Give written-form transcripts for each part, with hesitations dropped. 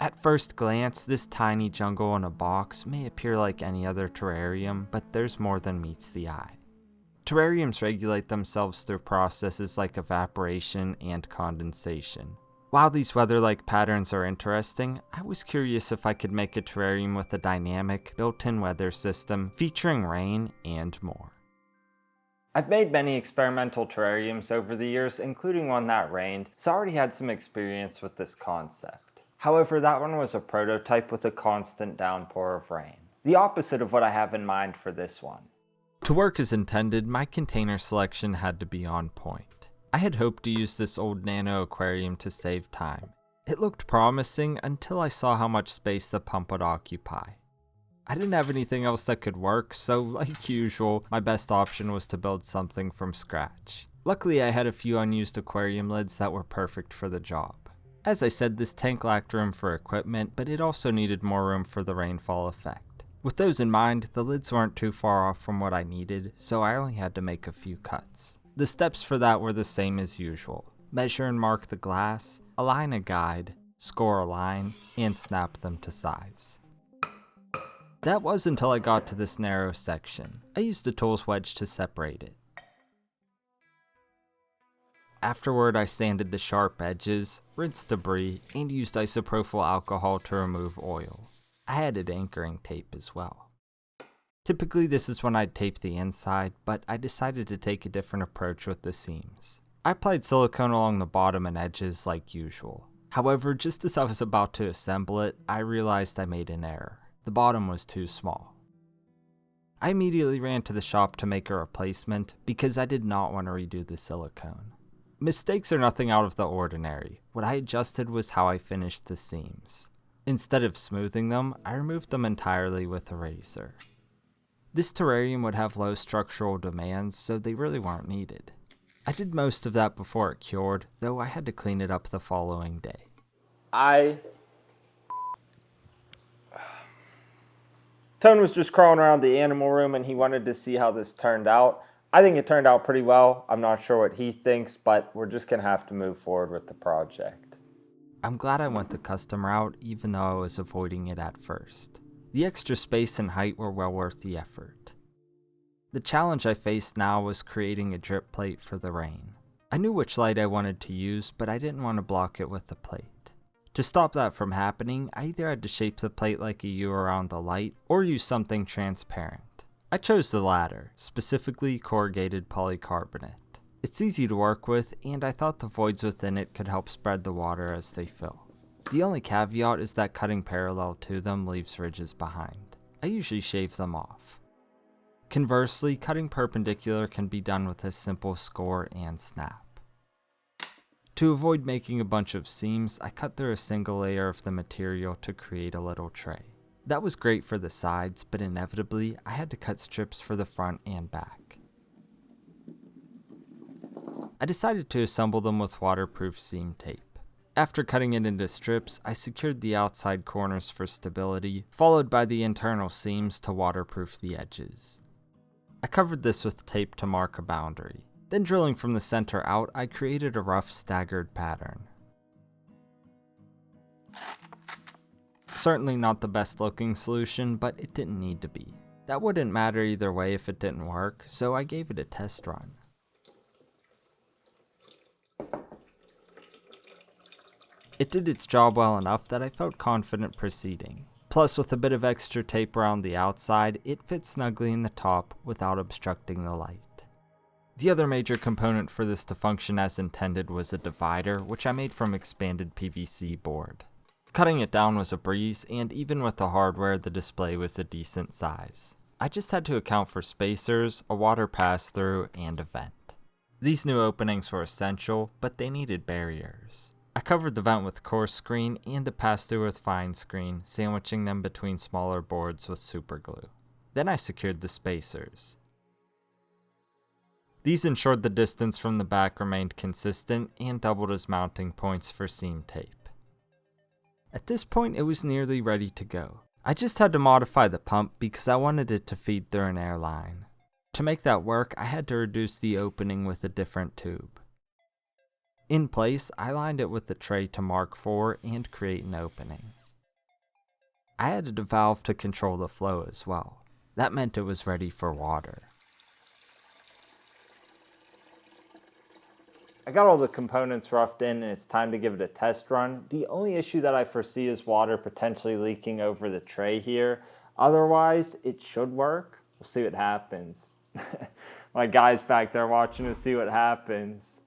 At first glance, this tiny jungle in a box may appear like any other terrarium, but there's more than meets the eye. Terrariums regulate themselves through processes like evaporation and condensation. While these weather-like patterns are interesting, I was curious if I could make a terrarium with a dynamic, built-in weather system featuring rain and more. I've made many experimental terrariums over the years, including one that rained, so I already had some experience with this concept. However, that one was a prototype with a constant downpour of rain, the opposite of what I have in mind for this one. To work as intended, my container selection had to be on point. I had hoped to use this old nano aquarium to save time. It looked promising until I saw how much space the pump would occupy. I didn't have anything else that could work, so like usual, my best option was to build something from scratch. Luckily, I had a few unused aquarium lids that were perfect for the job. As I said, this tank lacked room for equipment, but it also needed more room for the rainfall effect. With those in mind, the lids weren't too far off from what I needed, so I only had to make a few cuts. The steps for that were the same as usual. Measure and mark the glass, align a guide, score a line, and snap them to size. That was until I got to this narrow section. I used the tools wedge to separate it. Afterward, I sanded the sharp edges, rinsed debris, and used isopropyl alcohol to remove oil. I added anchoring tape as well. Typically this is when I'd tape the inside, but I decided to take a different approach with the seams. I applied silicone along the bottom and edges like usual. However, just as I was about to assemble it, I realized I made an error. The bottom was too small. I immediately ran to the shop to make a replacement because I did not want to redo the silicone. Mistakes are nothing out of the ordinary. What I adjusted was how I finished the seams. Instead of smoothing them, I removed them entirely with a razor. This terrarium would have low structural demands, so they really weren't needed. I did most of that before it cured, though I had to clean it up the following day. Tone was just crawling around the animal room and he wanted to see how this turned out. I think it turned out pretty well. I'm not sure what he thinks, but we're just going to have to move forward with the project. I'm glad I went the custom route, even though I was avoiding it at first. The extra space and height were well worth the effort. The challenge I faced now was creating a drip plate for the rain. I knew which light I wanted to use, but I didn't want to block it with the plate. To stop that from happening, I either had to shape the plate like a U around the light, or use something transparent. I chose the latter, specifically corrugated polycarbonate. It's easy to work with, and I thought the voids within it could help spread the water as they fill. The only caveat is that cutting parallel to them leaves ridges behind. I usually shave them off. Conversely, cutting perpendicular can be done with a simple score and snap. To avoid making a bunch of seams, I cut through a single layer of the material to create a little tray. That was great for the sides, but inevitably, I had to cut strips for the front and back. I decided to assemble them with waterproof seam tape. After cutting it into strips, I secured the outside corners for stability, followed by the internal seams to waterproof the edges. I covered this with tape to mark a boundary. Then drilling from the center out, I created a rough staggered pattern. Certainly not the best looking solution, but it didn't need to be. That wouldn't matter either way if it didn't work, so I gave it a test run. It did its job well enough that I felt confident proceeding. Plus, with a bit of extra tape around the outside, it fit snugly in the top without obstructing the light. The other major component for this to function as intended was a divider, which I made from expanded PVC board. Cutting it down was a breeze, and even with the hardware, the display was a decent size. I just had to account for spacers, a water pass-through, and a vent. These new openings were essential, but they needed barriers. I covered the vent with coarse screen and the pass-through with fine screen, sandwiching them between smaller boards with superglue. Then I secured the spacers. These ensured the distance from the back remained consistent and doubled as mounting points for seam tape. At this point, it was nearly ready to go. I just had to modify the pump because I wanted it to feed through an air line. To make that work, I had to reduce the opening with a different tube. In place, I lined it with the tray to mark for and create an opening. I added a valve to control the flow as well. That meant it was ready for water. I got all the components roughed in and it's time to give it a test run. The only issue that I foresee is water potentially leaking over the tray here. Otherwise, it should work. We'll see what happens. My guy's back there watching to see what happens.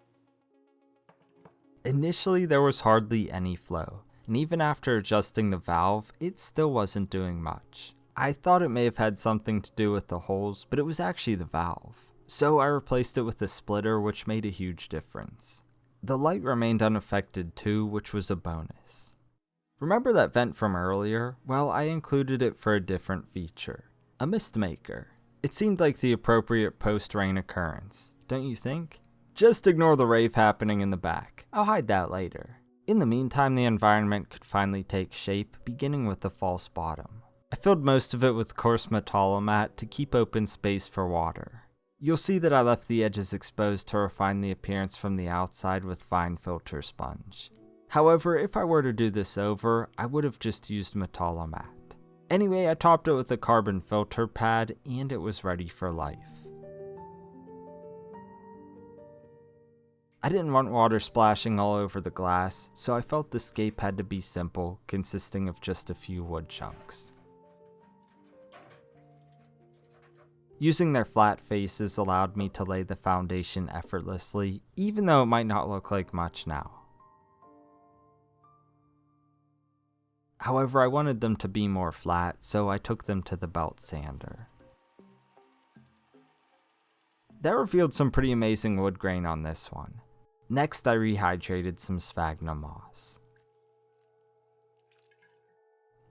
Initially, there was hardly any flow, and even after adjusting the valve, it still wasn't doing much. I thought it may have had something to do with the holes, but it was actually the valve. So I replaced it with a splitter, which made a huge difference. The light remained unaffected too, which was a bonus. Remember that vent from earlier? Well, I included it for a different feature. A mist maker. It seemed like the appropriate post-rain occurrence, don't you think? Just ignore the rave happening in the back. I'll hide that later. In the meantime, the environment could finally take shape, beginning with the false bottom. I filled most of it with coarse metalamat to keep open space for water. You'll see that I left the edges exposed to refine the appearance from the outside with fine filter sponge. However, if I were to do this over, I would have just used metalamat. Anyway, I topped it with a carbon filter pad and it was ready for life. I didn't want water splashing all over the glass, so I felt the scape had to be simple, consisting of just a few wood chunks. Using their flat faces allowed me to lay the foundation effortlessly, even though it might not look like much now. However, I wanted them to be more flat, so I took them to the belt sander. That revealed some pretty amazing wood grain on this one. Next, I rehydrated some sphagnum moss.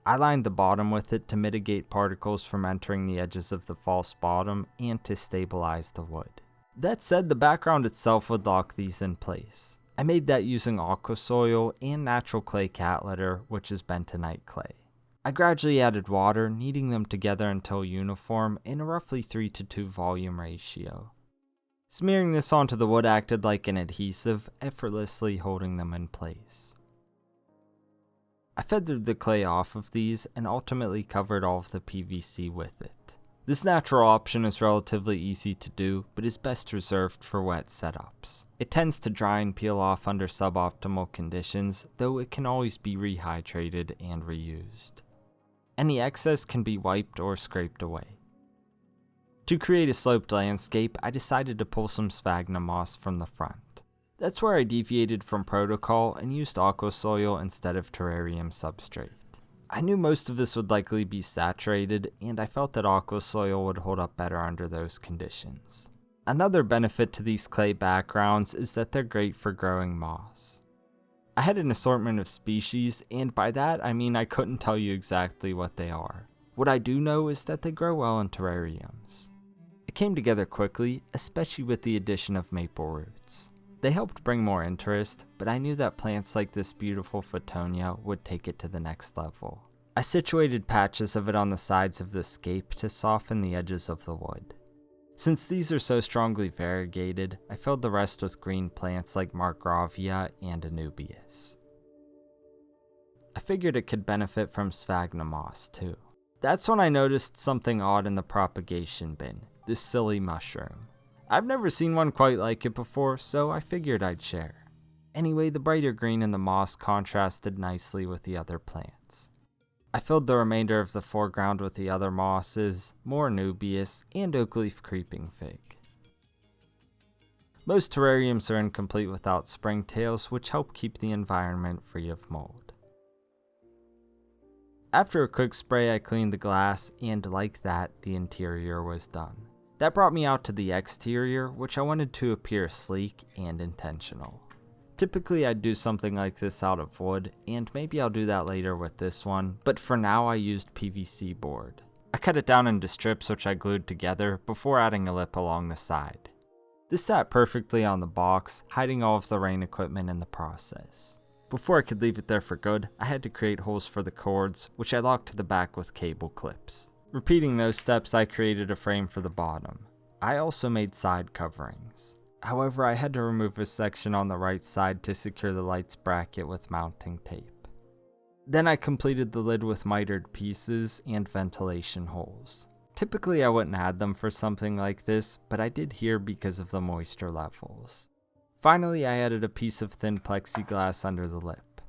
I lined the bottom with it to mitigate particles from entering the edges of the false bottom and to stabilize the wood. That said, the background itself would lock these in place. I made that using aqua soil and natural clay cat litter, which is bentonite clay. I gradually added water, kneading them together until uniform in a roughly 3:2 volume ratio. Smearing this onto the wood acted like an adhesive, effortlessly holding them in place. I feathered the clay off of these and ultimately covered all of the PVC with it. This natural option is relatively easy to do, but is best reserved for wet setups. It tends to dry and peel off under suboptimal conditions, though it can always be rehydrated and reused. Any excess can be wiped or scraped away. To create a sloped landscape, I decided to pull some sphagnum moss from the front. That's where I deviated from protocol and used aqua soil instead of terrarium substrate. I knew most of this would likely be saturated, and I felt that aqua soil would hold up better under those conditions. Another benefit to these clay backgrounds is that they're great for growing moss. I had an assortment of species, and by that I mean I couldn't tell you exactly what they are. What I do know is that they grow well in terrariums. It came together quickly, especially with the addition of maple roots. They helped bring more interest, but I knew that plants like this beautiful Photonia would take it to the next level. I situated patches of it on the sides of the scape to soften the edges of the wood. Since these are so strongly variegated, I filled the rest with green plants like Margravia and Anubias. I figured it could benefit from sphagnum moss too. That's when I noticed something odd in the propagation bin, this silly mushroom. I've never seen one quite like it before, so I figured I'd share. Anyway, the brighter green in the moss contrasted nicely with the other plants. I filled the remainder of the foreground with the other mosses, more Anubias, and oakleaf creeping fig. Most terrariums are incomplete without springtails, which help keep the environment free of mold. After a quick spray, I cleaned the glass, and like that, the interior was done. That brought me out to the exterior, which I wanted to appear sleek and intentional. Typically I'd do something like this out of wood, and maybe I'll do that later with this one, but for now I used PVC board. I cut it down into strips which I glued together before adding a lip along the side. This sat perfectly on the box, hiding all of the rain equipment in the process. Before I could leave it there for good, I had to create holes for the cords, which I locked to the back with cable clips. Repeating those steps, I created a frame for the bottom. I also made side coverings. However, I had to remove a section on the right side to secure the lights bracket with mounting tape. Then I completed the lid with mitered pieces and ventilation holes. Typically I wouldn't add them for something like this, but I did here because of the moisture levels. Finally, I added a piece of thin plexiglass under the lip.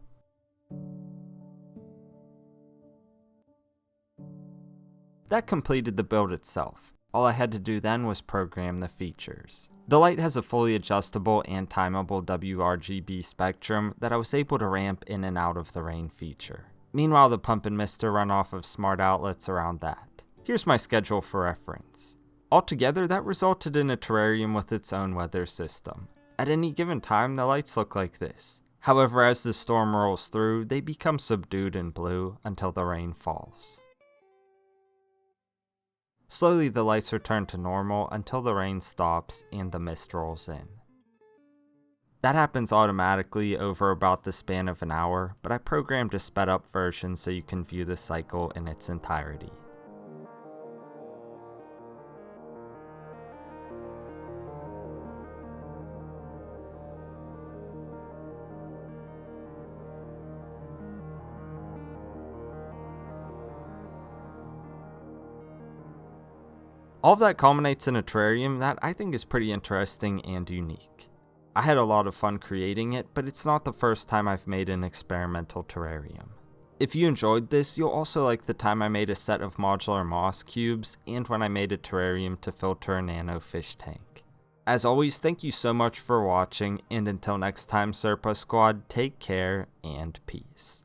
That completed the build itself. All I had to do then was program the features. The light has a fully adjustable and timeable WRGB spectrum that I was able to ramp in and out of the rain feature. Meanwhile, the pump and mister run off of smart outlets around that. Here's my schedule for reference. Altogether, that resulted in a terrarium with its own weather system. At any given time, the lights look like this. However, as the storm rolls through, they become subdued and blue until the rain falls. Slowly, the lights return to normal until the rain stops and the mist rolls in. That happens automatically over about the span of an hour, but I programmed a sped up version so you can view the cycle in its entirety. All of that culminates in a terrarium that I think is pretty interesting and unique. I had a lot of fun creating it, but it's not the first time I've made an experimental terrarium. If you enjoyed this, you'll also like the time I made a set of modular moss cubes and when I made a terrarium to filter a nano fish tank. As always, thank you so much for watching, and until next time, Serpa Squad, take care and peace.